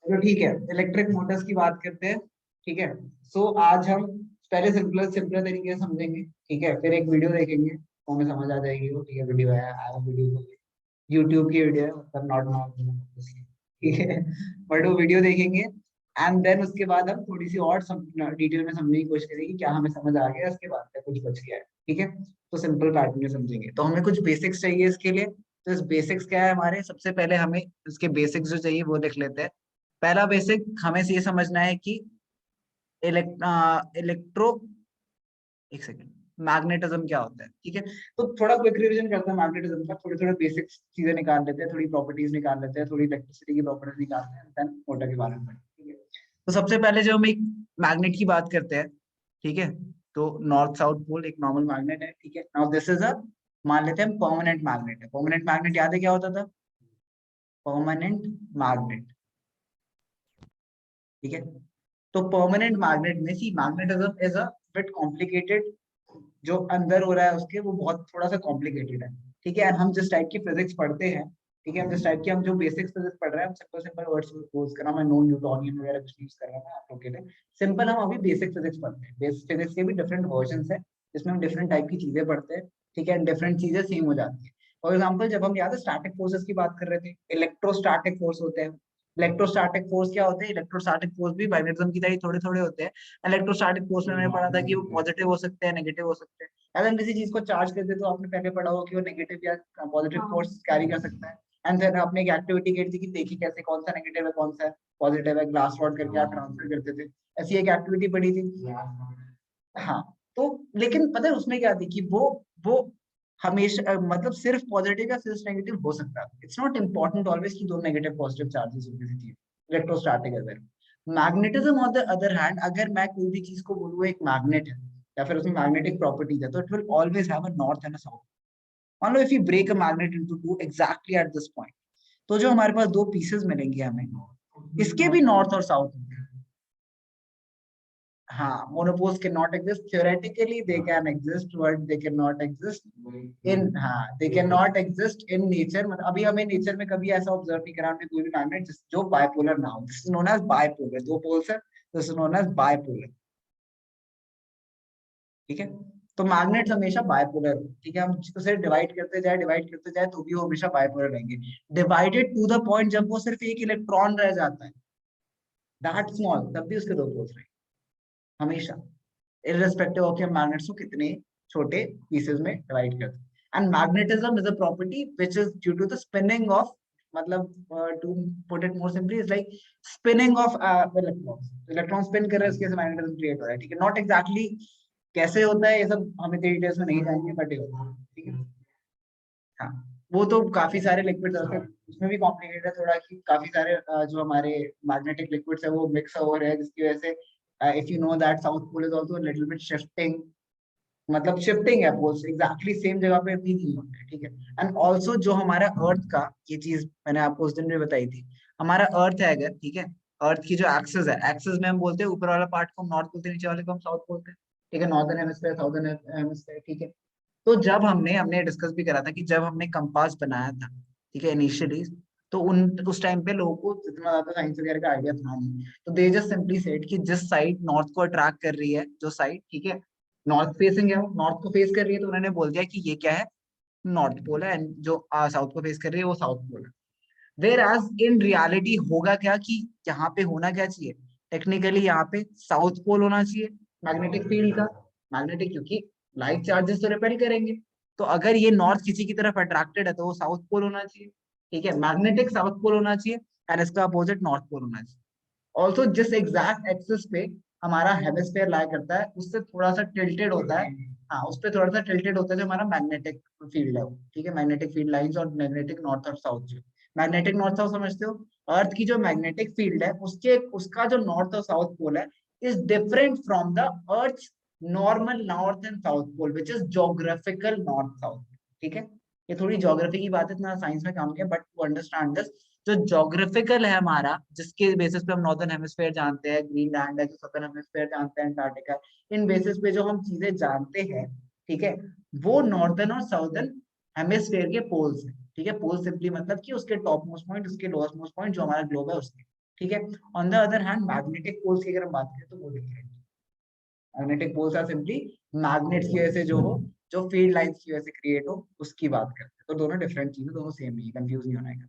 तो ठीक है, इलेक्ट्रिक मोटर्स की बात करते हैं। ठीक है, सो आज हम पहले सिंपल सिंपल तरीके से समझेंगे। ठीक है, फिर एक वीडियो देखेंगे तो हमें समझ आ जाएगी वो। ठीक है, वीडियो है, आया वीडियो यूट्यूब की वीडियो है, मतलब नॉट नॉट। ठीक है, बट वो वीडियो देखेंगे एंड देन उसके बाद हम थोड़ी सी और डिटेल में समझने की कोशिश करेंगे कि क्या हमें समझ आ गया, उसके बाद क्या कुछ बच गया है। ठीक है, तो सिंपल पैटर्न में समझेंगे। तो हमें कुछ बेसिक्स चाहिए इसके लिए। तो इस बेसिक्स क्या है हमारे, सबसे पहले हमें इसके बेसिक्स जो चाहिए वो देख लेते हैं। पहला बेसिक हमें ये समझना है कि इलेक्ट्रो एक सेकेंड मैग्नेटिज्म क्या होता है। ठीक है, तो थोड़ा क्विक रिवीजन करते हैं मैग्नेटिज्म का, थोड़ी थोड़ी बेसिक चीजें निकाल लेते हैं, थोड़ी प्रॉपर्टीज निकाल लेते हैं, थोड़ी इलेक्ट्रिसिटी की प्रॉपर्टीज निकालते हैं, देन मोटर के बारे में पढ़ेंगे। ठीक है, तो सबसे पहले जो हम एक मैग्नेट की बात करते हैं, ठीक है, तो नॉर्थ साउथ पोल एक नॉर्मल मैग्नेट है। ठीक है, नाउ दिस इज अ, मान लेते हैं परमानेंट मैग्नेट है। परमानेंट मैग्नेट याद है क्या होता था? Permanent magnet. ठीक है, तो परमानेंट मैग्नेट में see magnetism is a bit complicated. जो अंदर हो रहा है उसके वो बहुत थोड़ा सा कॉम्प्लिकेटेड है। ठीक है, हम जिस टाइप की फिजिक्स पढ़ते हैं, ठीक है, हम जिस टाइप की हम जो बेसिक फिजिक्स पढ़ रहे हैं, हम सिंपल सिंपल वर्ड्स यूज कर रहा हूं मैं, नो न्यूटोनियन वगैरह कुछ यूज कर रहा हूं आप लोग के लिए। सिंपल हम अभी बेसिक फिजिक्स पढ़ते हैं। बेसिक फिजिक्स के भी डिफरेंट वर्जन है जिसमें हम डिफरेंट टाइप की चीजें पढ़ते हैं। ठीक है, डिफरेंट चीजें सेम हो जाती है। फॉर एग्जाम्पल जब हम याद है स्टैटिक फोर्सेस की बात कर रहे थे, इलेक्ट्रोस्टैटिक फोर्स होते हैं। इलेक्ट्रोस्टैटिक फोर्स क्या होते हैं? इलेक्ट्रोस्टैटिक फोर्स भी मैग्नेटिज्म की तरह थोड़े थोड़े होते हैं। इलेक्ट्रोस्टैटिक फोर्स में मैंने पढ़ा था कि वो पॉजिटिव हो सकते हैं, नेगेटिव हो सकते हैं। अगर हम किसी चीज को चार्ज करते तो आपने पहले पढ़ा होगा कि वो नेगेटिव या पॉजिटिव फोर्स कैरी कर सकता है। एंड देन आपने एक एक्टिविटी की थी कि देखिए कैसे कौन सा नेगेटिव है कौन सा पॉजिटिव है, ग्लास रॉड करके आप ट्रांसफर करते थे। ऐसी एक एक्टिविटी पड़ी थी। हाँ, तो लेकिन पता है उसमें क्या थी कि वो हमेशा मतलब सिर्फ पॉजिटिव या सिर्फ नेगेटिव हो सकता है। इट्स नॉट इम्पोर्टेंट ऑलवेज कि दो नेगेटिव पॉजिटिव चार्जेस हो किसी चीज। इलेक्ट्रोस्टैटिक अगर magnetism on the other hand, अगर मैं कोई भी चीज को बोलूँ एक मैग्नेट है या फिर उसमें मैग्नेटिक प्रॉपर्टीज है, तो it will always have a north end a south. मान लो if you break a magnet into two exactly at this point, तो जो हमारे पास दो पीसेस मिलेंगे हमें, इसके भी नॉर्थ और साउथ होंगे। हाँ, monopoles cannot exist. Theoretically, they can exist, but they cannot exist in, हाँ, they cannot exist in nature. मतलब अभी हमें नेचर में कभी ऐसा ऑब्जर्व नहीं करा हमने कोई भी मैग्नेट जो बायपोलर ना हो। This is known as bipolar, दो पोल्स है, this is known as bipolar. ठीक है, तो मैग्नेट्स हमेशा बायपोलर हो। ठीक है, हम उसे डिवाइड करते जाए तो भी वो हमेशा बायपोलर रहेंगे। डिवाइडेड टू द पॉइंट जब वो सिर्फ एक इलेक्ट्रॉन रह जाता है, दैट स्मॉल, तब भी उसके दो पोल्स रहेंगे हमेशा, irrespective of your magnets को कितने छोटे pieces में divide करते हैं। And magnetism is a property which is due to the spinning of, मतलब to put it more simply, is like spinning of electrons. Electron spin कर रहे हैं, इसके से magnetism create हो रहा है। ठीक है, not exactly कैसे होता है ये सब हमें डिटेल्स में नहीं जानेंगे, बट ये होता है। ठीक है, हाँ, वो तो काफी सारे लिक्विड्स होते हैं, उसमें भी कॉम्प्लिकेटेड है थोड़ा कि काफी सारे जो हमारे मैग्नेटिक लिक्विड्स है वो मिक्स हो रहे हैं, जिसकी वजह से if you know that south pole is also little bit shifting, मतलब शिफ्टिंग है पोल्स, एग्जैक्टली सेम जगह पे भी नहीं होते हैं। ठीक है, एंड ऑल्सो जो हमारा अर्थ का, ये चीज मैंने आपको उस दिन भी बताई थी, हमारा अर्थ है अगर, ठीक है, अर्थ की जो एक्सिस है, एक्सिस में हम बोलते हैं ऊपर वाला पार्ट को हम नॉर्थ बोलते हैं, नीचे वाले को हम साउथ बोलते हैं। ठीक है, नॉर्दर्न हेमिस्फीयर साउदर्न हेमिस्फीयर। ठीक है, तो जब हमने डिस्कस भी करा था कि जब हमने कंपास बनाया था, ठीक है, इनिशियली, तो उस टाइम पे लोगों को इतना ज्यादा साइंस वगैरह का आइडिया था नहीं, तो दे जस्ट सिंपली सेड कि जिस साइड नॉर्थ को अट्रैक्ट कर रही है, जो साइड, ठीक है, नॉर्थ फेसिंग है, वो नॉर्थ को फेस कर रही है, तो उन्होंने बोल दिया कि ये क्या है, नॉर्थ पोल है, एंड जो साउथ को फेस कर रही है वो साउथ पोल है। वेर एज इन रियलिटी होगा क्या कि यहाँ पे होना क्या चाहिए, टेक्निकली यहाँ पे साउथ पोल होना चाहिए मैग्नेटिक फील्ड का। मैग्नेटिक, क्योंकि लाइट चार्जेस तो रिपेल करेंगे, तो अगर ये नॉर्थ किसी की तरफ अट्रैक्टेड है तो वो साउथ पोल होना चाहिए। ठीक है, मैग्नेटिक साउथ पोल होना चाहिए, एंड इसका अपोजिट नॉर्थ पोल होना चाहिए। ऑल्सो जिस एग्जैक्ट एक्सिस पे हमारा हेमिस्फेयर लाई करता है उससे थोड़ा सा टिल्टेड होता है, हाँ, उस पर थोड़ा सा टिल्टेड होता है जो हमारा मैग्नेटिक फील्ड है वो। ठीक है, मैग्नेटिक फील्ड लाइंस और मैग्नेटिक नॉर्थ और साउथ जो, मैग्नेटिक नॉर्थ साउथ समझते हो, अर्थ की जो मैग्नेटिक फील्ड है उसके उसका जो नॉर्थ और साउथ पोल है is different from the earth normal north and south pole which is geographical north south. ठीक है, ये थोड़ी ज्योग्राफी की बात है, इतना साइंस में काम किया, बट टू अंडरस्टैंड दिस, जो जोग्राफिकल है हमारा, जिसके बेसिस पे हम नॉर्दर्न हेमिस्फेयर जानते हैं, ग्रीनलैंड है, जो सदर्न हेमिस्फेयर जानते हैं, अंटार्कटिका, इन बेसिस पे जो हम चीजें जानते हैं, ठीक है, वो नॉर्दर्न और साउदर्न हेमिस्फेयर के पोल्स हैं। ठीक है, पोल सिंपली मतलब कि उसके टॉप मोस्ट पॉइंट, उसके लोएस्ट मोस्ट पॉइंट, जो हमारा ग्लोब है उसके। ठीक है। On the other hand magnetic poles की अगर हम बात करें तो वो different. Magnetic poles are simply magnets की वजह से जो फील्ड लाइंस की वजह से क्रिएट हो उसकी बात करते हैं। तो दोनों डिफरेंट चीजें, दोनों सेम नहीं, कंफ्यूज नहीं होना है।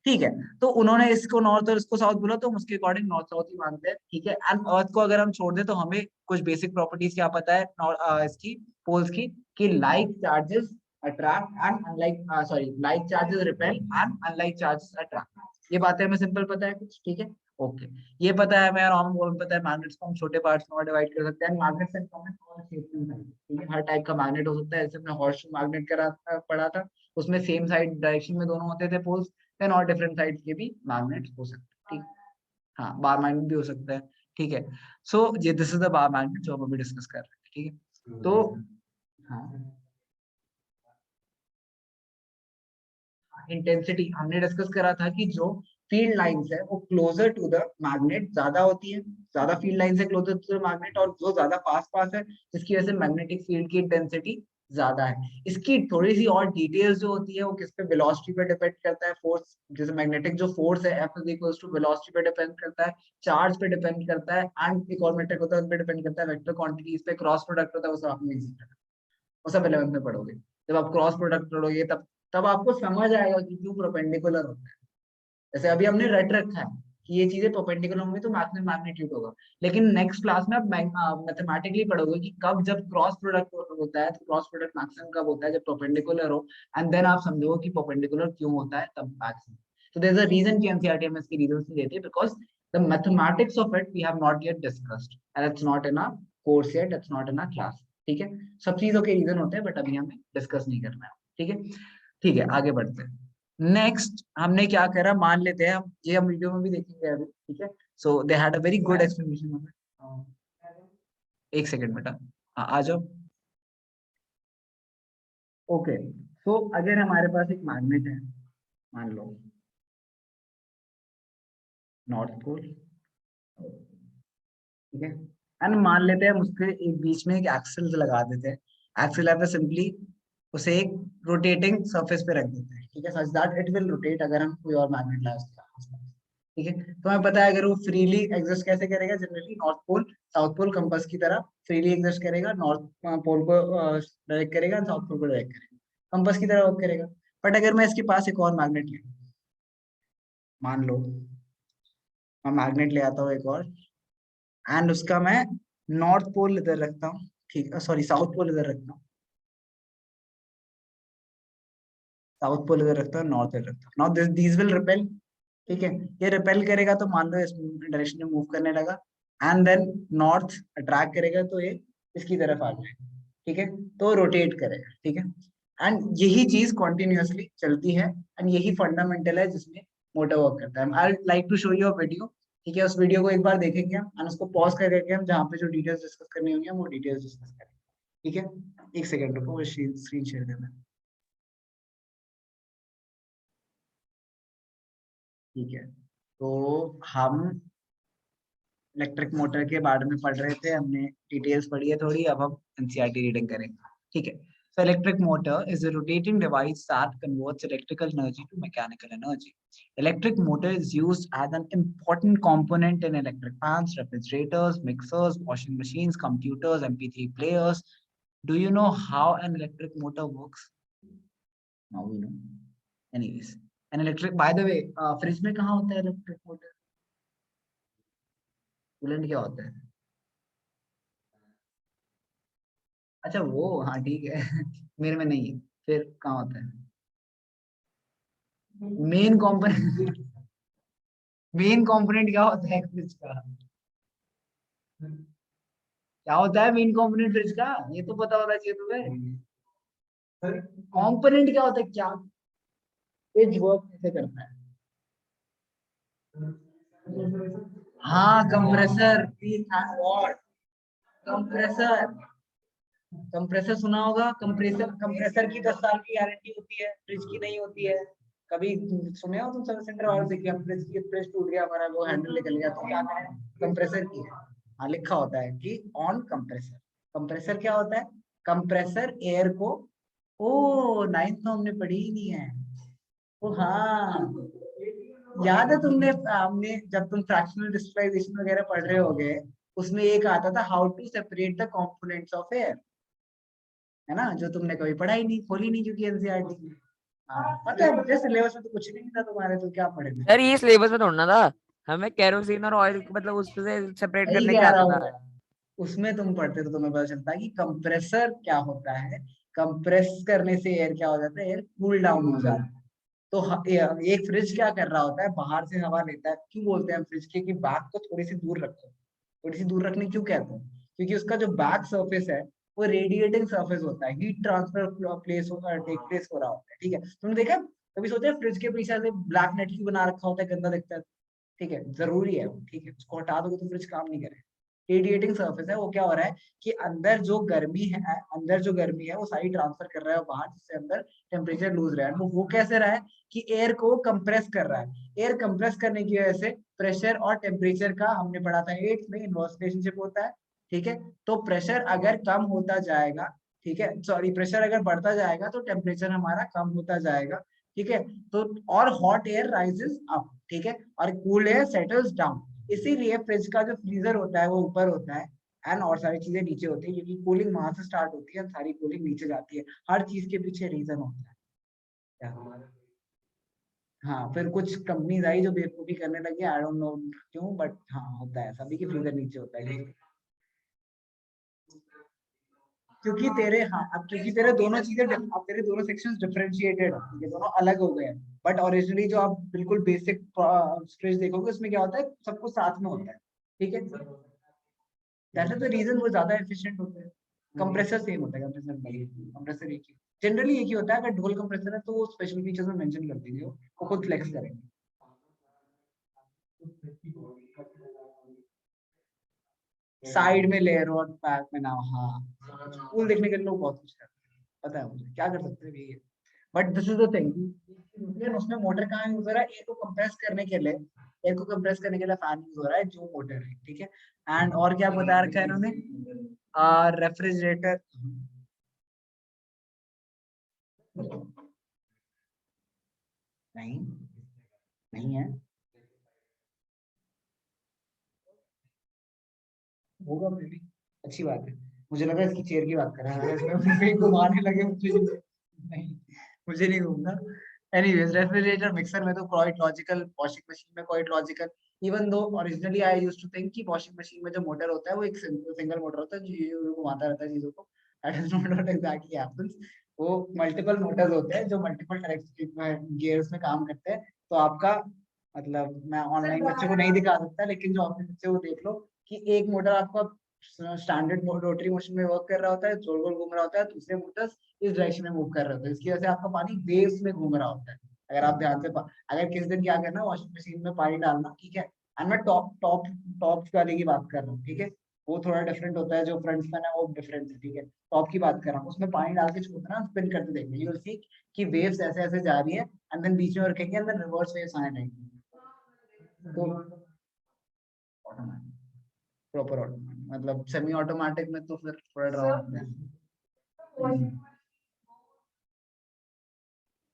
ठीक है, तो उन्होंने इसको नॉर्थ और इसको साउथ बोला, तो हम उसके अकॉर्डिंग नॉर्थ साउथ ही मानते हैं। ठीक है, एंड अर्थ को अगर हम छोड़ दें तो हमें कुछ बेसिक प्रॉपर्टीज क्या पता है इसकी पोल्स की, कि like charges attract and unlike, sorry, like charges repel and unlike charges attract. ये बातें हमें सिंपल पता है कुछ। ठीक है, ओके, ये पता है हमें, और हम पता है मैग्नेट्स को हम छोटे पार्ट्स में डिवाइड कर सकते हैं। मैग्नेट्स एंड कॉमन और शेप्स एंड साइज, ठीक है, हर टाइप का मैग्नेट हो सकता है। जैसे हमने हॉर्स मैग्नेट करा पढ़ा था, उसमें सेम साइड डायरेक्शन में दोनों होते थे पोल्स, देन और डिफरेंट साइड्स के भी मैग्नेट्स हो सकते हैं। ठीक, हाँ, बार मैग्नेट भी हो सकता है। ठीक है, सो ये this is the bar magnet जो हम अभी डिस्कस कर रहे हैं। ठीक है, तो हाँ, इंटेंसिटी हमने डिस्कस करा था कि जो फील्ड लाइंस है वो क्लोजर टू द मैग्नेट ज्यादा होती है, ज्यादा फील्ड लाइंस है क्लोजर टू द मैग्नेट, और जो ज्यादा पास पास है जिसकी वजह से मैग्नेटिक फील्ड की इंटेंसिटी ज्यादा है। इसकी थोड़ी सी और डिटेल्स जो होती है वो किस पे, वेलोसिटी पे डिपेंड करता है, फोर्स, जैसे मैग्नेटिक जो फोर्स है F is equals to velocity पे डिपेंड करता है, चार्ज पे डिपेंड करता है, एंड एक और मेट्रिक होता है उस पे डिपेंड करता है, वेक्टर क्वांटिटीज पे, क्रॉस प्रोडक्ट होता है, वो सब आपने इजी करना, वो सब 11th में पढ़ोगे। जब आप क्रॉस प्रोडक्ट पढ़ोगे तब तब आपको समझ आएगा कि क्यों परपेंडिकुलर होता है। जैसे अभी हमने रट रखा है कि ये चीजें परपेंडिकुलर होंगी तो मैक्सिमम मैग्नीट्यूड होगा, लेकिन नेक्स्ट क्लास में आप मैथमेटिकली पढ़ोगे कि कब जब क्रॉस प्रोडक्ट होता है तो क्रॉस प्रोडक्ट मैक्सिमम कब होता है, जब परपेंडिकुलर हो, एंड देन आप समझोगे कि परपेंडिकुलर क्यों होता है तब मैक्सिमम। तो देयर इज अ रीजन कि एनसीईआरटी में इसकी रीजंस नहीं देती, because the mathematics of it we have not yet discussed and it's not in a course yet, it's not in a class. ठीक है, सब चीजों के रीजन होते हैं बट अभी हमें डिस्कस नहीं करना है। ठीक है, ठीक है, आगे बढ़ते हैं। नेक्स्ट हमने क्या करा, मान लेते हैं हम, ये हम वीडियो में भी देखेंगे अभी। ठीक है, so they had a very good explanation of it. एक सेकंड बेटा, हाँ आ जाओ। ओके, सो अगर हमारे पास एक मैग्नेट है, मान लो नॉर्थ पोल, ठीक है, एंड मान लेते हैं हम उसके एक बीच में एक एक्सेल लगा देते हैं। एक्सेल है तो सिंपली उसे एक रोटेटिंग सरफेस पे रख देते हैं। ठीक है, such that it will rotate अगर हम कोई और मैग्नेट लाए उसके आसपास। ठीक है, तो हमें पता है अगर वो फ्रीली एग्जिस्ट कैसे करेगा, generally north pole south pole compass की तरह फ्रीली एग्जिस्ट करेगा, नॉर्थ पोल को डायरेक्ट करेगा, साउथ पोल को डायरेक्ट करेगा, कंपास की तरह वर्क करेगा। बट अगर मैं इसके पास एक और मैग्नेट ले, मान लो मैं मैग्नेट ले आता हूँ एक और, एंड उसका मैं नॉर्थ पोल इधर रखता हूँ, ठीक है, सॉरी साउथ पोल इधर रखता हूँ, साउथ पोल इधर रखता हूँ, नॉर्थ इधर रखता हूँ, नाउ दिस विल रिपेल। ठीक है, ये रिपेल करेगा तो मान लो इस डायरेक्शन में मूव करने लगा, एंड देन नॉर्थ अट्रैक्ट करेगा तो ये इसकी तरफ आ जाएगा। ठीक है, तो रोटेट करेगा। ठीक है, एंड यही चीज कॉन्टिन्यूअसली चलती है, एंड यही फंडामेंटल है जिसमें मोटर वर्क करता है। I like to show you a video. ठीक है, उस वीडियो को एक बार देखेंगे हम, एंड उसको पॉज करके हम जहाँ पे जो डिटेल्स डिस्कस करनी होंगी हम वो डिटेल्स डिस्कस करेंगे। ठीक है, एक सेकंड रुको, स्क्रीन शेयर करना। ठीक है, तो हम इलेक्ट्रिक मोटर के बारे में पढ़ रहे थे, हमने डिटेल्स पढ़ी है थोड़ी, अब हम एनसीईआरटी रीडिंग करेंगे। ठीक है, so electric motor is a rotating device that converts electrical energy to mechanical energy. Electric motor is used as an important component in electric fans, refrigerators, mixers, washing machines, computers, MP3 players. Do you know how an electric motor works? Now we know. Anyways, an electric, by the way, fridge में कहाँ होता है electric motor? Coolant क्या होता है? अच्छा वो, हाँ ठीक है मेरे में नहीं है, फिर कहाँ होता है? मेन कंपोनेंट मेन कंपोनेंट क्या होता है फ्रिज का? क्या होता है मेन कंपोनेंट फ्रिज का? ये तो पता होना चाहिए तुम्हें। कंपोनेंट क्या होता है, क्या फ्रिज वर्क कैसे करता है? हाँ, compressor, please thank God. Compressor, compressor सुना होगा, कंप्रेसर, कंप्रेसर की 10 साल की गारंटी होती है, फ्रिज की नहीं होती है। कभी सुने हो तुम सर्विस सेंटर वाले से कि फ्रिज की, फ्रिज टूट गया हमारा, वो हैंडल निकल गया, तो क्या करें? कंप्रेसर की है। हाँ, लिखा होता है कि ऑन कंप्रेसर। कंप्रेसर क्या होता है? कंप्रेसर एयर को, ओ नाइन्थ में हमने पढ़ी ही नहीं है। ओ हाँ, याद है तुमने हमने जब तुम फ्रैक्शनल डिस्क्रिटाइजेशन वगैरह पढ़ रहे होगे, उसमें एक आता था how to separate the components of air, है ना, जो तुमने कभी पढ़ा ही नहीं, खोली नहीं क्योंकि एनसीईआरटी। हाँ पता है मुझे, सिलेबस में तो कुछ भी नहीं था तुम्हारे, तो क्या पढ़े थे। यार ये सिलेबस में ढूंढना था हमें, केरोसिन और ऑयल मतलब उससे सेपरेट वही करने के कह रहा आता हूँ, था। उसमें तुम पढ़ते तो तुम्हें पता चलता है कि कंप्रेसर क्या होता है, कंप्रेस करने से एयर क्या हो जाता है, एयर कूल डाउन हो जाता है। तो एक फ्रिज क्या कर रहा होता है, बाहर से हवा लेता है, क्यों बोलते हैं फ्रिज के कि बैक को थोड़ी सी दूर रखो, थोड़ी सी दूर रखने क्यों कहते हैं, क्योंकि उसका जो बैक सरफेस है वो रेडिएटिंग सरफेस होता है, हीट ट्रांसफर प्लेस होता है, टेक प्लेस हो रहा होता है, ठीक है। तुमने देखा कभी सोचा फ्रिज के पीछे से ब्लैक नेट क्यों बना रखा होता है, गंदा दिखता है, ठीक है, जरूरी है वो, ठीक है, उसको हटा दोगे तो फ्रिज काम नहीं करेगा। रेडिएटिंग सरफेस है, वो क्या हो रहा है कि अंदर जो गर्मी है, अंदर जो गर्मी है वो सारी ट्रांसफर कर रहा है बाहर, जिससे अंदर टेम्परेचर लूज रहा है। वो कैसे रहा है कि एयर को कंप्रेस कर रहा है, एयर कंप्रेस करने की वजह से प्रेशर और टेम्परेचर का, हमने पढ़ा था 8th में, इनवर्स रिलेशनशिप होता है, ठीक है। तो प्रेशर अगर कम होता जाएगा, ठीक है, सॉरी, प्रेशर अगर बढ़ता जाएगा तो टेम्परेचर हमारा कम होता जाएगा, ठीक है। तो और हॉट एयर राइजेस अप, ठीक है, और कूल एयर सेटल्स डाउन। इसीलिए फ्रिज का जो फ्रीजर होता है वो ऊपर होता है, एंड और सारी चीजें नीचे होती है, क्योंकि कूलिंग वहां से स्टार्ट होती है, सारी कूलिंग नीचे जाती है। हर चीज के पीछे रीजन होता है क्या? हाँ, फिर कुछ कंपनीज आई जो बेवकूफी करने लगी, आई डोंट नो क्यों, बट हाँ होता है, सभी के फ्रीजर नीचे होता है। क्योंकि तेरे, हाँ, अब क्योंकि तेरे दोनों चीजें अब तेरे दोनों सेक्शंस डिफरेंशिएटेड है, ये दोनों अलग हो गए हैं। बट ओरिजिनली जो आप बिल्कुल बेसिक फ्रिज देखोगे उसमें क्या होता है, सब कुछ साथ में होता है, ठीक है। दैट इज द रीजन वो ज्यादा एफिशिएंट होते हैं। कंप्रेसर सेम होता है, कंप्रेसर एक ही, जनरली एक ही होता है। अगर डुअल कंप्रेसर है तो वो स्पेशल फीचर्स में मेंशन कर देंगे, वो खुद फ्लेक्स करेंगे। साइड में लेयर और बैक में ना, हाँ, कूल देखने के लिए लोग बहुत कुछ करते हैं, पता है मुझे, क्या कर सकते हैं ये। But this is the thing, उसमें मोटर कहाँ यूज हो रहा है, एयर को कंप्रेस करने के लिए, एयर को कंप्रेस करने के लिए फैन यूज हो रहा है, जो मोटर है, ठीक है। एंड और क्या बता रखा है इन्होंने, रेफ्रिजरेटर, नहीं, नहीं है, होगा मे भी, अच्छी बात है। मुझे लगा इसकी चेयर की बात कर रहा है, इसमें फिर घुमाने लगे मुझे नहीं, मुझे नहीं घूमना। एनीवेज, रेफ्रिजरेटर मिक्सर में तो क्वाइट लॉजिकल, वॉशिंग मशीन में quite logical. Even though originally I used to think कि वॉशिंग मशीन में जो मोटर होता है वो एक सिंगल मोटर होता है जो घुमाता रहता है चीजों को। That is not what exactly happens. वो मल्टीपल मोटर्स होते हैं जो मल्टीपल गियर्स में काम करते हैं। तो आपका मतलब, मैं ऑनलाइन बच्चों को नहीं दिखा सकता, लेकिन जो आपके बच्चे वो देख लो कि एक मोटर आपका स्टैंडर्ड रोटरी मोशन में वर्क कर रहा होता है, गोल गोल घूम रहा होता है, दूसरे मोटर्स इस डायरेक्शन में मूव कर रहे होते हैं, इसकी वजह से आपका पानी वेव्स में घूम रहा होता है। अगर आप ध्यान से अगर किसी दिन क्या करना, वॉशिंग मशीन में पानी डालना, ठीक है, एंड मैं टॉप टॉप टॉप वाले की बात कर रहा हूँ, ठीक है, वो थोड़ा डिफरेंट होता है, जो फ्रंट स्पैन है वो डिफरेंट है, ठीक है, टॉप की बात कर रहा हूँ, उसमें पानी डाल के छोड़ना, स्पिन करते देखना, यू विल सी कि वेव्स ऐसे ऐसे जा रही है, एंड देन बीच में रखेंगे, एंड देन रिवर्स वेव्स आने लगेंगी। तो प्रॉपर ऑटोमेटिक, मतलब सेमी ऑटोमेटिक में तो फिर थोड़ा ड्रामा है।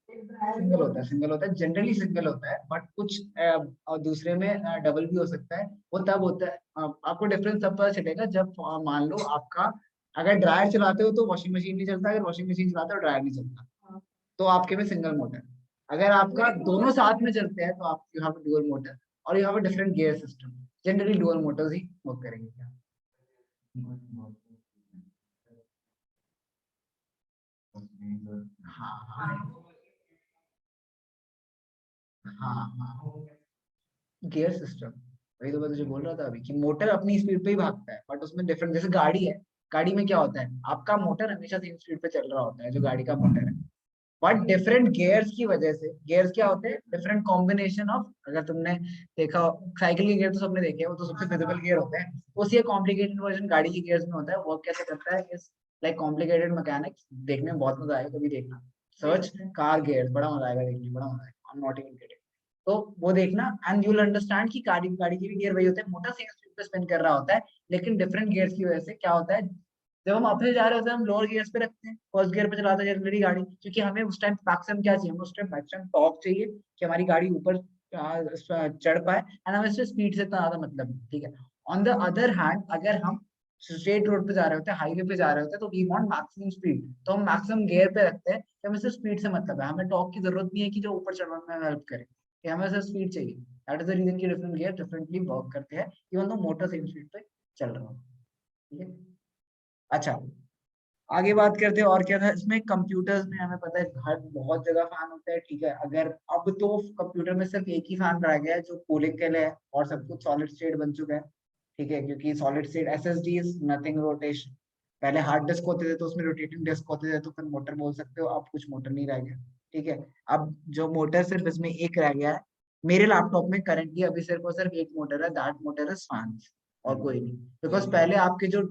सिंगल होता है, जनरली सिंगल होता है, बट कुछ और दूसरे में डबल भी हो सकता है। वो तब होता है, आपको डिफरेंस तब पता चलेगा जब मान लो आपका, अगर ड्रायर चलाते हो तो वॉशिंग मशीन नहीं चलता, अगर वॉशिंग मशीन चलाते हो ड्रायर नहीं चलता, तो आपके में सिंगल मोटर। अगर आपका दोनों साथ में चलते हैं तो आप यू हैव डुअल मोटर, और you have a different gear system. Generally dual Motors he work करेंगे क्या। हाँ हाँ हाँ हाँ, गियर सिस्टम, वही तो मैं तुझे बोल रहा था अभी कि मोटर अपनी स्पीड पे ही भागता है, बट उसमें डिफरेंट, जैसे गाड़ी है, गाड़ी में क्या होता है, आपका मोटर हमेशा सेम स्पीड पे चल रहा होता है, जो गाड़ी का मोटर है, बट डिफरेंट गियर्स की वजह से, गियर्स क्या होते हैं, डिफरेंट कॉम्बिनेशन ऑफ, अगर तुमने देखा साइकिल के गियर तो सबने देखे हैं, वो तो सबसे फिजिबल गियर होते हैं, उसी कॉम्प्लिकेटेड वर्जन गाड़ी के गियर्स में होता है। वो कैसे करता है, इस लाइक कॉम्प्लिकेटेड मैकेनिक्स, देखने में बहुत मजा आएगा, कभी देखना, सर्च कार गियर्स, बड़ा मजा आएगा देखने में, बड़ा मजा आएगा, आई एम नॉट इवन किडिंग। तो वो देखना, एंड यू विल अंडरस्टैंड कि गाड़ी गाड़ी के भी गियर वही होते हैं, मोटर सेम स्पीड पे स्पिन कर रहा होता है, लेकिन डिफरेंट गियर्स की वजह से क्या होता है, जब हम अपने जा रहे होते हैं हम लोअर गियर्स पे रखते हैं, फर्स्ट गियर पे चलाते हैं जनरली गाड़ी, क्योंकि हमें उस टाइम मैक्सिमम क्या चाहिए, हमें उस टाइम मैक्सिमम टॉर्क चाहिए कि हमारी गाड़ी ऊपर चढ़ पाए, एंड हमें इससे स्पीड से इतना ज्यादा मतलब नहीं, ठीक है। ऑन द अदर हैंड अगर हम स्ट्रेट रोड पे जा रहे होते हैं, हाईवे पे जा रहे होते हैं, तो वी वांट मैक्सिमम स्पीड, तो हम मैक्सिमम गियर पे रखते हैं कि हमें सिर्फ स्पीड से मतलब है, हमें टॉर्क की जरूरत नहीं है कि जो ऊपर चढ़ने में हेल्प करे, कि हमें सिर्फ स्पीड चाहिए। दैट इज द रीजन कि डिफरेंट गियर डिफरेंटली वर्क करते हैं, even though motor same speed पे चल रहा हो, ठीक है। अच्छा, आगे बात करते हैं और क्या था इसमें। कंप्यूटर्स में हमें पता है हर बहुत जगह फैन होता है, ठीक है। अगर अब तो कंप्यूटर में सिर्फ एक ही फैन रह गया है जो कूलिंग के लिए है, और सब कुछ सॉलिड स्टेट बन चुका है, ठीक है, क्योंकि solid state SSD is nothing rotation. पहले हार्ड डिस्क होते थे तो उसमें रोटेटिंग डिस्क होते थे, तो फिर मोटर बोल सकते हो, अब कुछ मोटर नहीं रह गया, ठीक है। अब जो मोटर सिर्फ इसमें एक रह गया है, मेरे लैपटॉप में करंटली अभी सिर्फ और सिर्फ एक मोटर है, दैट मोटर इज फैन, और कोई नहीं। बिकॉज पहले आपके जो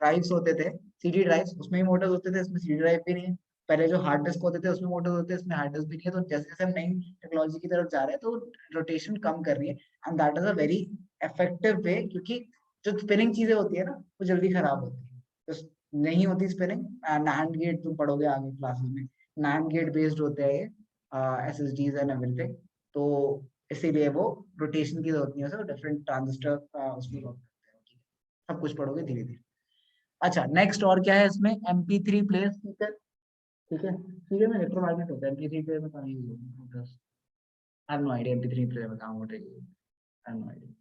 ड्राइव्स होते थे, सीडी ड्राइव्स, उसमें ही मोटर्स होते थे, इसमें सीडी ड्राइव भी नहीं है। पहले जो हार्ड डिस्क होते थे उसमें मोटर्स होते थे, इसमें हार्ड डिस्क भी नहीं है। तो जैसे जैसे हम नई टेक्नोलॉजी की तरफ जा रहे हैं तो रोटेशन कम कर रही है, and that is a very effective way, क्योंकि जो स्पिनिंग चीजें होती है ना वो जल्दी खराब होती है, तो नहीं होती स्पिनिंग। नैंड गेट तुम पढ़ोगे आगे क्लासेस में, नैंड गेट बेस्ड होते हैं ये एसएसडीज एंड एवरीथिंग, तो इसीलिए वो रोटेशन की जरूरत नहीं है, डिफरेंट ट्रांजिस्टर उसमें work करते हैं, ठीक है। सब कुछ पढ़ोगे धीरे धीरे। अच्छा, नेक्स्ट और क्या है इसमें, MP3 प्लेयर स्पीकर, ठीक है। स्पीकर में इलेक्ट्रोमैग्नेट होता है, MP3 प्लेयर में कहाँ यूज होता है, I have no idea MP3 player में कहाँ होता है, I have no idea.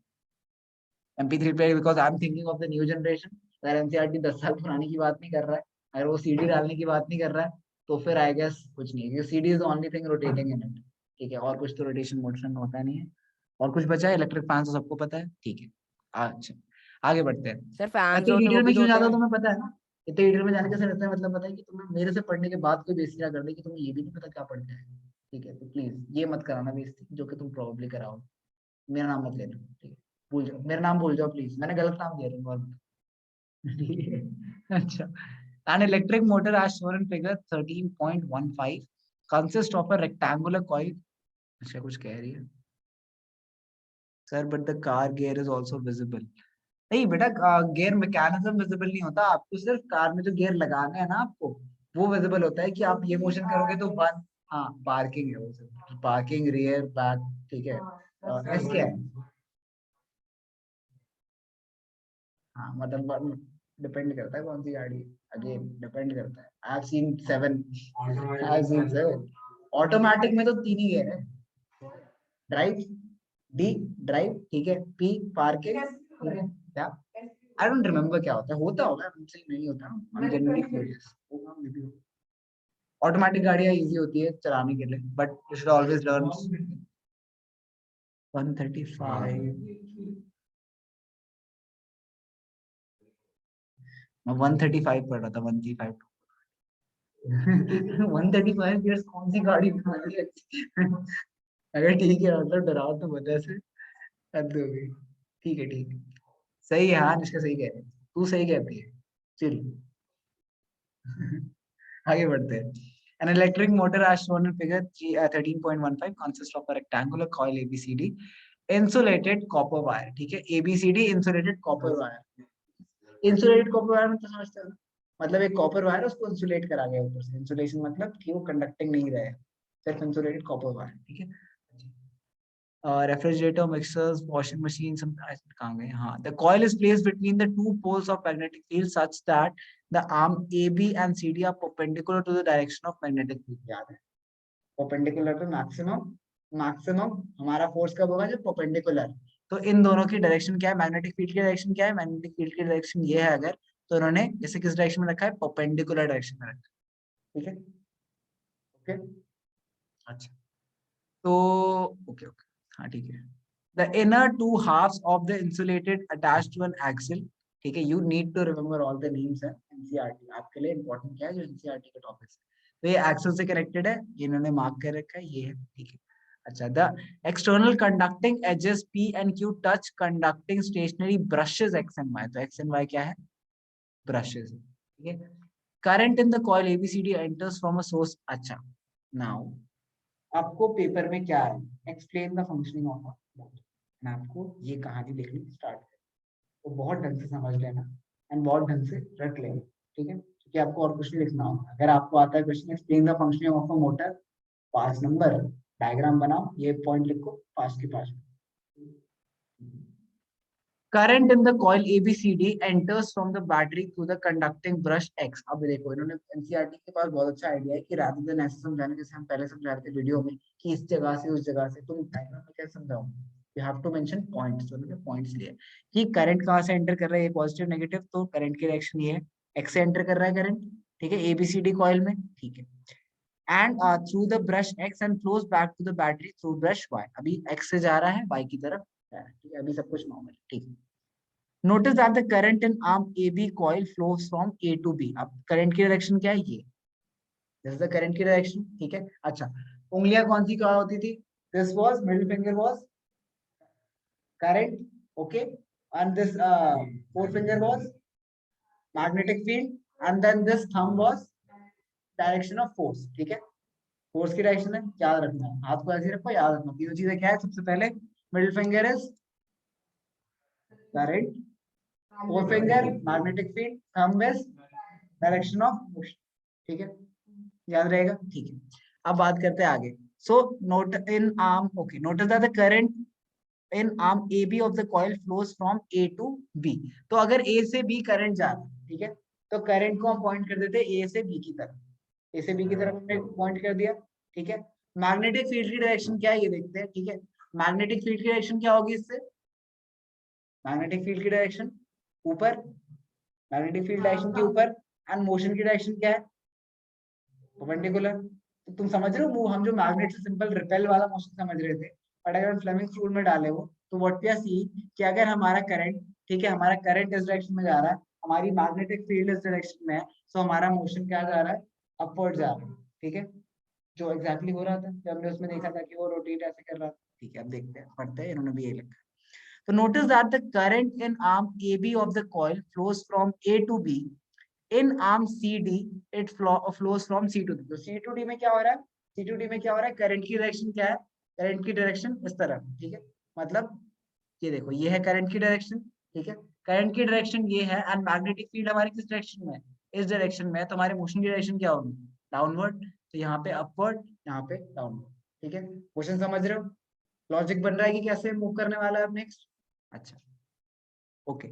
MP3 player because I am thinking of the new generation, अगर एनसीईआरटी 10 साल पुरानी की बात नहीं कर रहा है, अगर वो सीडी डालने की बात नहीं कर रहा है, तो फिर आई गेस कुछ नहीं, क्योंकि CD is the only thing rotating in it, ठीक है। और कुछ तो रोटेशन मोशन होता नहीं है। और कुछ बचा है, इलेक्ट्रिक फैन तो सबको पता है, ठीक है। अच्छा, आगे बढ़ते हैं। सर फैंस इतनी होते हैं वो डिटेल भी में तो क्यों होते जाता हूं हैं। तुम्हें पता है ना, इतने डिटेल में जाने का सर इतना मतलब पता है कि तुम्हें मेरे से पढ़ने के बाद कोई बेइज्जती ना कर दे कि तुम्हें ये भी नहीं पता क्या पढ़ना है, ठीक है। तो प्लीज ये मत कराना बेइज्जती, जो कि तुम प्रोबेबली कराओ। मेरा नाम मत लेना, ठीक है, भूल जाओ, मेरा नाम भूल जाओ प्लीज, मैंने गलत नाम दिया था, और ठीक है। अच्छा, an electric motor as shown in figure 13.15 consists of a rectangular coil, अच्छा कुछ कह रही है sir, but the car gear is also visible. नहीं बेटा, गियर मैकेनिज्म विजिबल नहीं होता, आपको सिर्फ कार में जो गियर लगाना है ना आपको, वो विजिबल होता है, कि आप ये मोशन करोगे तो वन, हाँ पार्किंग है वो, सिर्फ पार्किंग, रियर बैक, ठीक है। एस क्या है, हाँ मतलब डिपेंड करता है कौन सी गाड़ी, अगेन डिपेंड करता है। I have seen 7, I have seen 7। Automatic में तो 3 ही गियर है, ड्राइव, डी ड्राइव, ठीक है, पी पार्किंग, ठीक है, क्या आई डोंट रिमेम्बर क्या होता है, होता होगा मुझसे नहीं होता, आई एम जनरली क्यूरियस, होगा मे बी। ऑटोमेटिक गाड़ियां इजी होती है चलाने के लिए, but you should always learn. 135, मैं 135 पढ़ रहा था, 135 135 ईयर्स कौन सी गाड़ी बनाने लगती है? अगर ठीक है मतलब डराओ तो वजह से हद हो गई, ठीक है ठीक है, सही है, हाँ निष्का सही कह रहे हैं, तू सही कहती है, चिल। आगे बढ़ते हैं। An electric motor as shown in figure 13.15 consists of a rectangular coil ABCD insulated copper wire, ठीक है, ABCD insulated copper wire। Insulated copper wire मतलब समझते हो, मतलब एक कॉपर वायर उसको इंसुलेट करा गया ऊपर से, इंसुलेशन मतलब कि वो कंडक्टिंग नहीं रहे, सिर्फ इंसुलेटेड कॉपर वायर, ठीक है। रेफ्रिजरेटर, मिक्सर्स, वॉशिंग मशीन, सब कहाँ गए, हाँ। The coil is placed between the two poles of magnetic field such that the arm AB and CD are perpendicular to the direction of magnetic field, याद है, perpendicular पे maximum, maximum हमारा force कब होगा, जब परपेंडिकुलर। तो इन दोनों की डायरेक्शन क्या है, मैग्नेटिक फील्ड की डायरेक्शन क्या है, मैग्नेटिक फील्ड की डायरेक्शन ये है अगर, तो उन्होंने इसे किस डायरेक्शन में रखा है, परपेंडिकुलर डायरेक्शन में रखा है, ठीक है, ओके। अच्छा, तो ओके ओके, हाँ ठीक है। The inner two halves of the insulated attached to an axle, ठीक है, you need to remember all the names है, एनसीईआरटी आपके लिए इंपॉर्टेंट क्या है, जो एनसीईआरटी के टॉपिक्स है। तो ये एक्सिल से कनेक्टेड है, ये इन्होंने मार्क कर रखा है, ये है, ठीक है। अच्छा, the external conducting edges P and Q touch conducting stationary brushes X and Y, तो X and Y क्या है, ब्रशेस, ठीक है। Current in the coil ABCD enters from a source. अच्छा, नाउ आपको पेपर में क्या है, explain the functioning of a motor, मैं आपको ये कहानी लिखनी स्टार्ट कर, तो बहुत ढंग से समझ लेना एंड बहुत ढंग से रट लेना, ठीक है, क्योंकि आपको और कुछ नहीं लिखना होगा। अगर आपको आता है question explain the functioning of a motor, पास नंबर, डायग्राम बनाओ, ये पॉइंट लिखो पास के पास। Current in the coil ABCD enters from the battery through the conducting brush X। अब देखो इन्होंने एनसीईआरटी के पास बहुत अच्छा आइडिया है कि रादर देन ऐसे समझाने जैसे हम पहले समझा रहे थे वीडियो में कि इस जगह से उस जगह से, तुम डायग्राम में कैसे समझाओगे, you have to mention points. तो उन्होंने पॉइंट्स लिए कि करंट कहां से एंटर कर रहा है, ये पॉजिटिव नेगेटिव, तो करंट की डायरेक्शन ये है, X से एंटर कर रहा है करंट, ठीक है, ABCD कॉइल में, ठीक है, and through the brush X and flows back to the battery through brush Y। अभी X से जा रहा है Y की तरफ जा रहा है, ठीक है, अभी सब कुछ नॉर्मल, ठीक है। Notice that the current in arm AB coil flows from A to B। अब करंट की डायरेक्शन क्या है, ये दिस इज द करंट की डायरेक्शन, ठीक है। अच्छा, उंगलियां कौन सी कहा होती थी, this was middle finger was current, okay, and this forefinger was magnetic field, and then this thumb was direction of force, ठीक है, फोर्स की डायरेक्शन है, याद रखना है, हाथ को ऐसे रखो, याद रखना तीनों चीजें क्या है, सबसे पहले middle finger is current, four finger magnetic field, thumb is direction of motion, ठीक है, याद रहेगा, ठीक है। अब बात करते हैं आगे। So note in arm, okay, notice that the current in arm AB of the coil flows from A to B। तो अगर A से B करंट जा रहा है, ठीक है, तो करंट को हम पॉइंट कर देते हैं A से B की तरफ, A से B की तरफ हमने पॉइंट कर दिया, ठीक है। मैग्नेटिक फील्ड की डायरेक्शन क्या है ये देखते हैं, ठीक है। मैग्नेटिक फील्ड की डायरेक्शन क्या होगी इससे, मैग्नेटिक फील्ड की डायरेक्शन ऊपर, मैग्नेटिक फील्ड डायरेक्शन के ऊपर, एंड मोशन की डायरेक्शन क्या है, परपेंडिकुलर। तो तुम समझ रहे हो, हम जो मैग्नेट से सिंपल रिपेल वाला मोशन समझ रहे थे, बट अगर हम फ्लेमिंग्स रूल में डाले वो, तो व्हाट वी आर सीइंग कि अगर हमारा करंट, ठीक है, हमारा करंट इस डायरेक्शन में जा रहा है, हमारी मैग्नेटिक फील्ड इस डायरेक्शन में है, तो हमारा मोशन क्या जा रहा है, अपवर्ड जा रहा है, ठीक है, जो एग्जैक्टली हो रहा था जब हमने उसमें देखा था कि वो रोटेट ऐसे कर रहा था, ठीक है। अब देखते हैं, पढ़ते हैं, इन्होंने भी यही लिखा है। तो notice that the current in arm AB of the coil flows from A to B। In arm CD it flows from C to D। तो C टू D में क्या हो रहा है, C टू D में क्या हो रहा है, करंट की डायरेक्शन क्या है, करंट की डायरेक्शन इस तरफ, ठीक है, मतलब ये देखो, ये है करंट की डायरेक्शन, ठीक है, करंट की डायरेक्शन ये है, एंड मैग्नेटिक फील्ड हमारी किस डायरेक्शन में है, इस डायरेक्शन में है, तो हमारे मोशन की डायरेक्शन क्या होगी, डाउनवर्ड। तो यहाँ पे अपवर्ड, यहाँ पे डाउनवर्ड, ठीक है। क्वेश्चन समझ रहे हो, लॉजिक बन रहा है कि कैसे मूव करने वाला है नेक्स्ट। अच्छा, okay.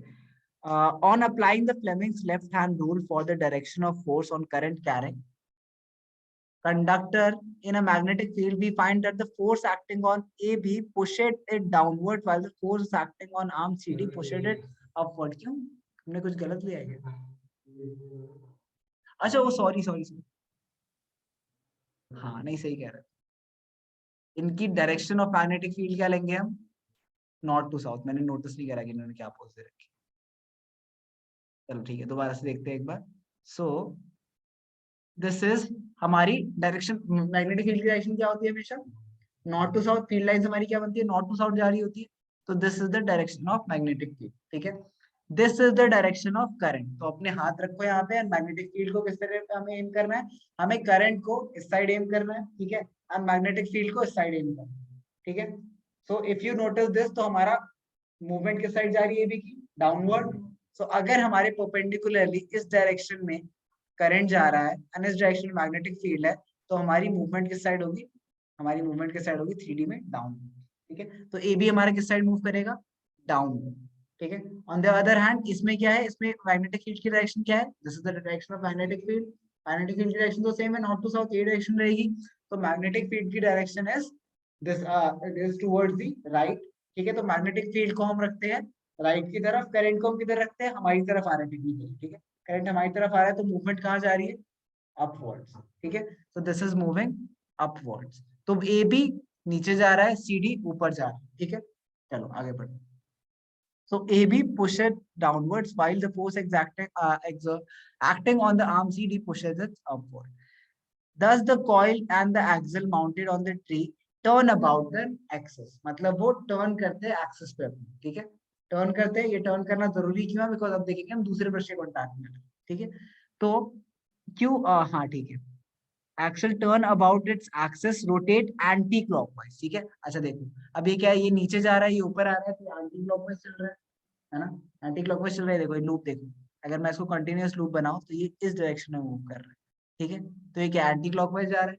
On applying the Fleming's left-hand rule for the direction of force on current carrying conductor in a magnetic field, we find that the force acting on AB pushed it downward, while the force acting on arm CD pushed it upward. क्यों, हमने कुछ गलत लिया है क्या? अच्छा, वो sorry sorry sorry, हाँ नहीं सही कह रहे, इनकी डायरेक्शन ऑफ मैग्नेटिक फील्ड क्या लेंगे हम, नॉर्थ टू साउथ। मैंने नोटिस नहीं करा कि इन्होंने क्या पोज दे रखी। चलो ठीक है, दोबारा से देखते हैं एक बार। सो दिस इज हमारी डायरेक्शन, मैग्नेटिक फील्ड की डायरेक्शन क्या होती है हमेशा, north to south. Field lines हमारी क्या बनती है, नॉर्थ टू साउथ जा रही होती है, तो this is the direction of magnetic field, ठीक है। This is the direction of current. तो अपने हाथ रखो यहाँ पे, मैग्नेटिक फील्ड को किस तरह पे हमें एम करना है, हमें करंट को इस साइड एम करना है, ठीक है, और मैग्नेटिक फील्ड को इस साइड एम करना है, ठीक है। So if you notice this, तो हमारा मूवमेंट किस साइड जा रही है अभी की, डाउनवर्ड। सो अगर हमारे परपेंडिकुलरली इस डायरेक्शन में करंट जा रहा है एंड इस डायरेक्शन में मैग्नेटिक फील्ड है, तो हमारी मूवमेंट किस साइड होगी, हमारी मूवमेंट किस साइड होगी, 3D में डाउन, ठीक है। तो ए बी हमारा किस साइड मूव करेगा, डाउन, ठीक है। ऑन द अदर हैंड इसमें क्या है, इसमें मैग्नेटिक फील्ड की डायरेक्शन क्या है, this is the direction of magnetic field. Magnetic field की डायरेक्शन तो सेम है, नॉर्थ टू साउथ ये डायरेक्शन रहेगी। तो मैग्नेटिक फील्ड की direction is this, it is towards the right, ठीक है। तो मैग्नेटिक फील्ड को हम रखते हैं राइट की तरफ, करंट को हम किधर रखते हैं, हमारी तरफ आ रहा है टेक्निकली, ठीक है, करंट हमारी तरफ आ रहा है, तो मूवमेंट कहाँ जा रही है, अपवर्ड्स, ठीक है। तो दिस इज मूविंग अपवर्ड्स। तो ए बी नीचे जा रहा है, सी डी ऊपर जा रहा है, ठीक है। चलो आगे बढ़ो। So AB pushes downwards while the force acting on the arm CD pushes it upward. Thus the coil and the axle mounted on the tree turn about the axis. मतलब वो टर्न करते हैं एक्सिस पे अपने, ठीक है, turn करते हैं। ये टर्न करना जरूरी क्यों है, बिकॉज अब देखेंगे हम दूसरे ब्रश के कॉन्टैक्ट में, ठीक है। तो क्यों, हाँ ठीक है, axle turn about its axis rotate anticlockwise, ठीक है। अच्छा देखो, अब ये क्या है, ये नीचे जा रहा है, ये ऊपर आ रहा है, तो एंटी क्लॉकवाइज चल रहा है ना, एंटी क्लॉकवाइज चल रहा है। देखो ये लूप देखो, अगर मैं इसको कंटिन्यूअस लूप बनाऊं तो ये इस डायरेक्शन में मूव कर रहा है, ठीक है। तो ये क्या एंटी क्लॉकवाइज जा रहा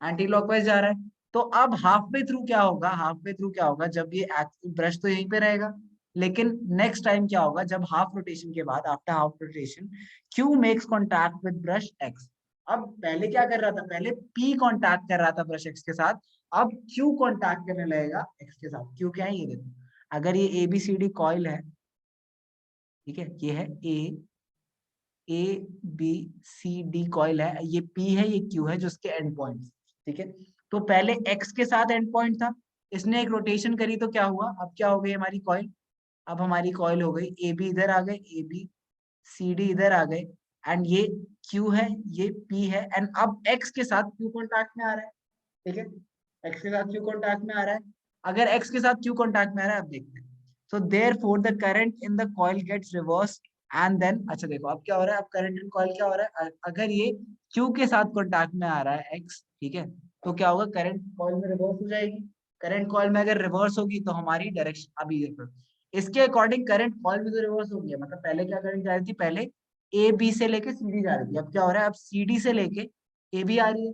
है, एंटी क्लॉकवाइज जा रहा है। तो अब हाफ वे थ्रू क्या होगा, हाफ वे थ्रू क्या होगा, जब ये ब्रश तो यहीं पे रहेगा, लेकिन नेक्स्ट टाइम क्या होगा, जब हाफ रोटेशन के बाद, after half rotation, Q makes contact with brush x. अब पहले क्या कर रहा था, पहले पी कॉन्टैक्ट कर रहा था ब्रश एक्स के साथ, अब क्यू कॉन्टैक्ट करने लगेगा एक्स के साथ। क्यू क्या है, ये देखो, अगर ये एबीसीडी कॉइल है, ठीक है, ये है A B C D coil है, ये पी है, ये क्यू है, जो उसके एंड पॉइंट, ठीक है। तो पहले एक्स के साथ एंड पॉइंट था, इसने एक रोटेशन करी तो क्या हुआ, अब क्या हो गई हमारी कॉइल, अब हमारी कॉइल हो गई ए बी इधर आ गए, ए बी सी डी इधर आ गए, एंड ये क्यू है, ये पी है, एंड अब एक्स के साथ क्यू कॉन्टैक्ट में आ रहा है, ठीक है, एक्स के साथ क्यू कॉन्टैक्ट में आ रहा है। अगर एक्स के साथ क्यू कॉन्टैक्ट में आ रहा है, अब देखते हैं। So therefore the current in the coil gets reverse and then, अच्छा देखो अब क्या हो रहा है, अब करंट इन कॉइल क्या हो रहा है, अगर ये क्यू के साथ कॉन्टैक्ट में आ रहा है एक्स, ठीक है, तो क्या होगा, करंट कॉइल में रिवर्स हो जाएगी। करंट कॉइल में अगर रिवर्स होगी तो हमारी डायरेक्शन, अभी देखो इसके अकॉर्डिंग करंट कॉइल में तो रिवर्स हो गया, मतलब पहले क्या करंट जा रही थी, पहले ए बी से लेके सी डी जा रही थी, अब क्या हो रहा है, अब सी डी से लेके ए बी आ रही है,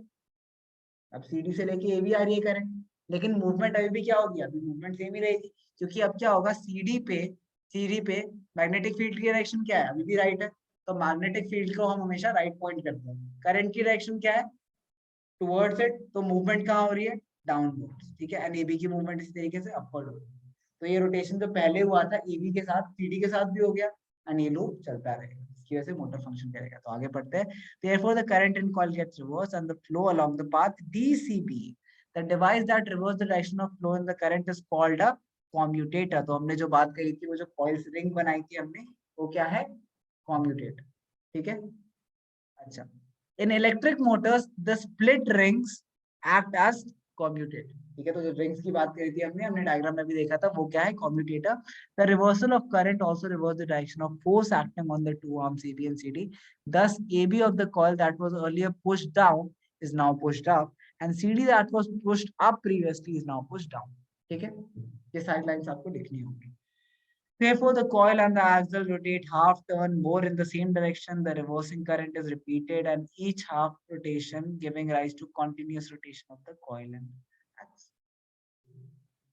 अब सीडी से लेके ए भी आ रही है करंट, लेकिन मूवमेंट अभी भी क्या होगी, अभी मूवमेंट सेम ही रहेगी, क्योंकि अब क्या होगा, सीडी पे मैग्नेटिक फील्ड की डायरेक्शन क्या है, अभी भी राइट है, तो मैग्नेटिक फील्ड को हम हमेशा राइट पॉइंट करते हैं। करंट की डायरेक्शन क्या है, टुवर्ड्स इट, तो मूवमेंट कहाँ हो रही है, डाउनवर्ड्स, ठीक है, एंड एबी की मूवमेंट इस तरीके से अपवर्ड हो रही है। तो ये रोटेशन जो पहले हुआ था एबी के साथ, सीडी के साथ भी हो गया, एंड ये लूप चलता रहेगा, इसकी वजह से मोटर फंक्शन करेगा। तो आगे पढ़ते हैं। Therefore, the current in coil gets reversed and the flow along the path DCB. The device that reverses the direction of flow in the current is called a commutator. तो हमने जो बात करी थी, वो जो कॉइल रिंग बनाई थी हमने, वो क्या है, कॉम्यूटेटर, ठीक है। अच्छा, in electric motors the split rings act as commutator, ठीक है। तो जो रिंग्स की बात करी थी हमने डायग्राम में भी देखा था, वो क्या है, commutator. The reversal of current also reverse the direction of force acting on the two arms AB and CD. Thus AB of the coil that was earlier pushed down is now pushed up, and CD that was pushed up previously is now pushed down, ठीक है। ये सारी lines आपको लिखनी होगी। Therefore, the coil and the axle rotate half turn more in the same direction. The reversing current is repeated, and each half rotation giving rise to continuous rotation of the coil and axle.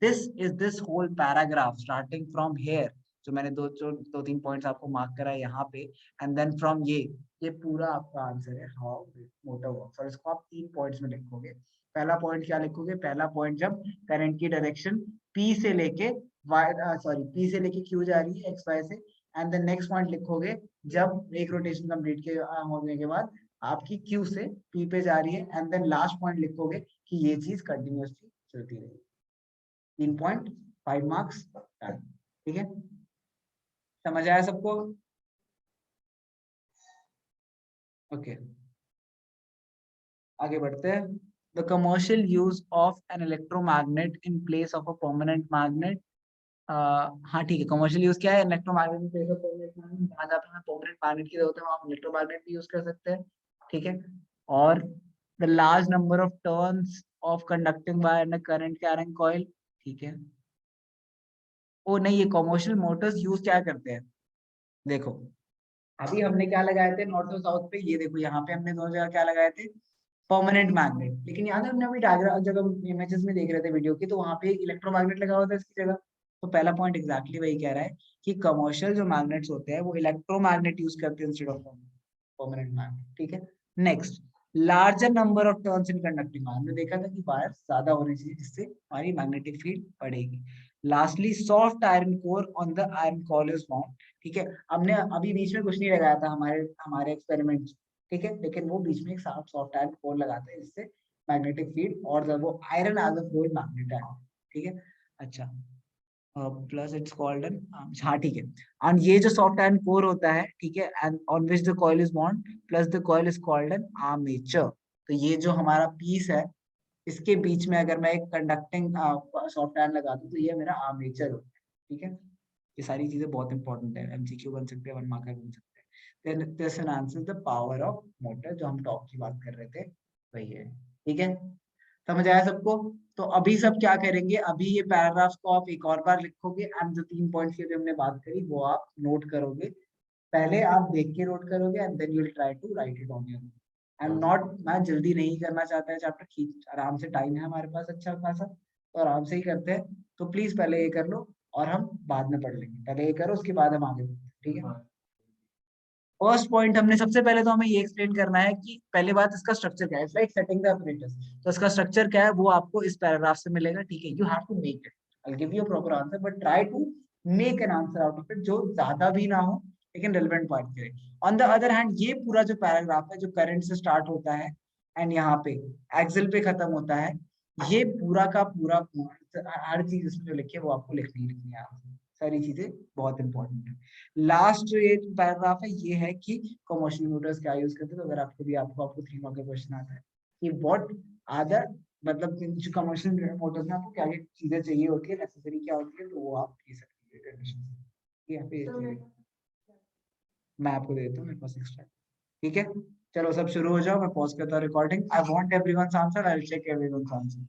This is this whole paragraph starting from here. जो मैंने दो तीन points आपको mark करा है यहाँ पे, and then from ये पूरा आपका आंसर है, हाउ मोटर वर्क्स। और इसको आप 3 पॉइंट्स में लिखोगे। पहला पॉइंट क्या लिखोगे, पहला पॉइंट जब करंट की डायरेक्शन P से लेके P से लेके Q जा रही है एक्स वाई से, एंड देन नेक्स्ट पॉइंट लिखोगे जब एक रोटेशन कंप्लीट के होने के बाद आपकी Q से P पे जा रही है, एंड देन लास्ट पॉइंट लिखोगे कि ये चीज कंटिन्यूअसली चलती रहेगी। 3.5 मार्क्स, ठीक है, समझ आया सबको, ओके। आगे बढ़ते हैं। The commercial use of an electromagnet in place of a permanent magnet. हाँ ठीक है, कमर्शियल यूज क्या है, electromagnet in place of permanent magnet, जहाँ जहाँ पे हमें परमानेंट मैग्नेट की जरूरत है वहाँ हम इलेक्ट्रोमैग्नेट भी यूज कर सकते हैं, ठीक है। और the large number of turns of conducting wire in a current carrying coil, ठीक है। ओ नहीं, ये कमर्शियल मोटर्स यूज क्या करते हैं, देखो अभी हमने क्या लगाए थे नॉर्थ और साउथ पे, ये देखो यहाँ पे हमने दोनों जगह क्या लगाए थे, परमानेंट मैग्नेट। लेकिन याद है हमने अभी डायग्राम जब हम इमेजेस में देख रहे थे वीडियो की, तो वहाँ पे इलेक्ट्रोमैग्नेट लगा हुआ था इसकी जगह। तो पहला पॉइंट एग्जैक्टली वही कह रहा है कि कमर्शियल जो मैग्नेट्स होते हैं वो इलेक्ट्रोमैग्नेट यूज करते हैं इंस्टेड ऑफ परमानेंट मैग्नेट, ठीक है। Next, larger number of turns in conducting wire, हमने देखा था कि वायर ज्यादा होने चाहिए जिससे हमारी मैग्नेटिक फील्ड बढ़ेगी। Lastly, soft iron core on the iron coil is found, ठीक है। हमने अभी बीच में कुछ नहीं लगाया था हमारे एक्सपेरिमेंट, ठीक है, लेकिन वो बीच में एक सॉफ्ट आयरन कोर लगाते हैं जिससे मैग्नेटिक फील्ड, और जब वो iron as a whole magnet है, ठीक है। अच्छा, प्लस इट्स कॉल्ड एन, हाँ ठीक है, एंड ये जो सॉफ्ट आयरन कोर होता है, ठीक है, and on which the coil is bond plus the coil is called an armature. तो ये जो हमारा पीस है, इसके बीच में अगर मैं एक कंडक्टिंग सॉफ्ट आयरन लगा दूं तो ये मेरा आर्मेचर होता है, ठीक है। ये सारी चीजें बहुत इंपॉर्टेंट है, एमसीक्यू बन सकते हैं, 1 मार्कर बन सकते हैं। Then this enhances the power of motor, जो हम टॉप की बात कर रहे थे वही है, ठीक है। समझ आया सबको। तो अभी सब क्या करेंगे, अभी ये पैराग्राफ्स को आप एक और बार लिखोगे, एंड जो 3 पॉइंट्स की भी हमने बात करी वो आप नोट करोगे। पहले आप देख के नोट करोगे, and then you will try to write it on your. I am not, मैं जल्दी नहीं करना चाहता है चैप्टर, खींच आराम से, टाइम है हमारे पास अच्छा खासा, तो आराम से ही करते हैं। तो प्लीज पहले ये कर लो और हम बाद में पढ़ लेंगे, पहले ये करो उसके बाद हम आगे बढ़ते हैं, ठीक है। फर्स्ट पॉइंट हमने सबसे पहले तो हमें ये एक्सप्लेन करना है कि पहले बात इसका स्ट्रक्चर क्या है, it's like setting the apparatus। तो इसका स्ट्रक्चर क्या है वो आपको इस पैराग्राफ से मिलेगा, ठीक है। You have to make it, I will give you a proper answer but try to make an answer out of it जो ज्यादा भी ना हो लेकिन रेलेवेंट पार्ट करे। ऑन द अदर हैंड ये पूरा जो पैराग्राफ है जो करंट से स्टार्ट होता है एंड यहाँ पे एक्सेल पे खत्म होता है, ये पूरा का पूरा हर चीज इसमें जो लिखी है वो आपको लिखनी है, सारी चीजें बहुत इंपॉर्टेंट है। लास्ट जो ये पैराग्राफ है ये है कि कमर्शियल मोटर्स क्या यूज करते हैं। तो अगर आपको 3 मार्क का क्वेश्चन आता है कि व्हाट आर द, मतलब जो कमर्शियल मोटर्स में आपको क्या क्या चीजें चाहिए होती है, नेसेसरी क्या होती है, तो वो आप ले सकते हैं कंडीशन से। यहाँ पे मैं आपको दे देता हूँ मेरे पास एक्स्ट्रा, ठीक है। चलो सब शुरू हो जाओ, मैं पॉज करता हूँ recording. I want everyone's answer, I will check everyone's answer.